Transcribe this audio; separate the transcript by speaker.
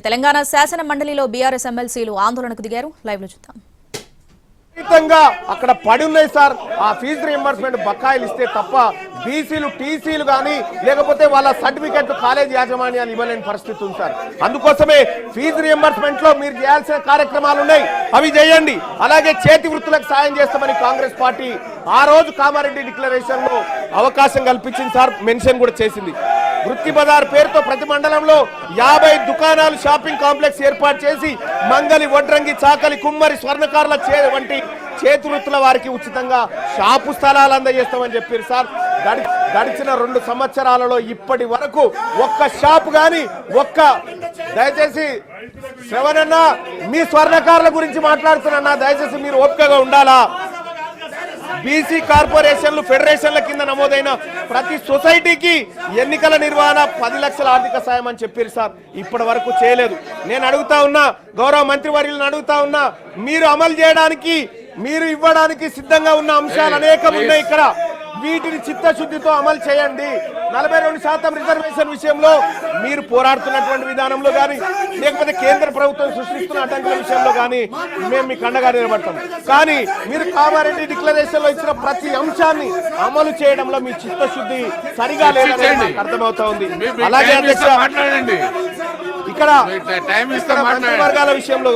Speaker 1: తెలంగాణ శాసన మండలిలో బీఆర్ఎస్ ఎమ్మెల్సీలు ఆందోళనకు దిగారు. లైవ్ లో చూద్దాం.
Speaker 2: అక్కడ పడి ఉన్నాయి సార్. ఆ ఫీజు రీయింబర్స్మెంట్ బకాయిలు ఇస్తే తప్ప బీసీలు టీసీలు కానీ లేకపోతే వాళ్ళ సర్టిఫికెట్లు కాలేజ్ యాజమాన్యాలు ఇవ్వలేని పరిస్థితి ఉంది సార్. అందుకోసమే ఫీజు రీయింబర్స్మెంట్ లో మీరు చేయాల్సిన కార్యక్రమాలు ఉన్నాయి, అవి చేయండి. అలాగే చేతి వృత్తులకు సాయం చేస్తామని కాంగ్రెస్ పార్టీ ఆ రోజు కామారెడ్డి డిక్లరేషన్ లో అవకాశం కల్పించింది సార్, మెన్షన్ కూడా చేసింది. వృత్తి బజార్ పేరుతో ప్రతి మండలంలో 50 దుకాణాలు షాపింగ్ కాంప్లెక్స్ ఏర్పాటు చేసి మంగలి, వడ్రంగి, చాకలి, కుమ్మరి, స్వర్ణకారుల వంటి చేతి వృత్తుల వారికి ఉచితంగా షాపు స్థలాలు అందజేస్తామని చెప్పారు సార్. గడిచిన 2 సంవత్సరాలలో ఇప్పటి వరకు ఒక్క షాపు గాని దయచేసి శ్రవణన్న మీ స్వర్ణకారుల గురించి మాట్లాడుతున్నా, దయచేసి మీరు ఓపికగా ఉండాలా. బీసీ కార్పొరేషన్లు ఫెడరేషన్ల కింద నమోదైన ప్రతి సొసైటీకి ఎన్నికల నిర్వహణ 10 లక్షల ఆర్థిక సాయం అని చెప్పారు సార్. ఇప్పటి వరకు చేయలేదు. నేను అడుగుతా ఉన్నా, గౌరవ మంత్రివర్యులను అడుగుతా ఉన్నా, మీరు అమలు చేయడానికి మీరు ఇవ్వడానికి సిద్ధంగా ఉన్న అంశాలు అనేకం ఉన్నాయి ఇక్కడ. వీటిని చిత్తశుద్ధితో అమలు చేయండి. 42% రిజర్వేషన్ విషయంలో మీరు పోరాడుతున్నటువంటి విధానంలో కానీ లేకపోతే కేంద్ర ప్రభుత్వం సృష్టిస్తున్న అడ్డంకుల విషయంలో కానీ మేము మీకు అండగా నిలబడతాం. కానీ మీరు కామారెడ్డి డిక్లరేషన్ లో ఇచ్చిన ప్రతి అంశాన్ని అమలు చేయడంలో మీ చిత్తశుద్ధి సరిగా లేదని నాకు అర్థమవుతా ఉంది. అలాగే అధ్యక్ష, ఇక్కడ మంత్రివర్గాల విషయంలో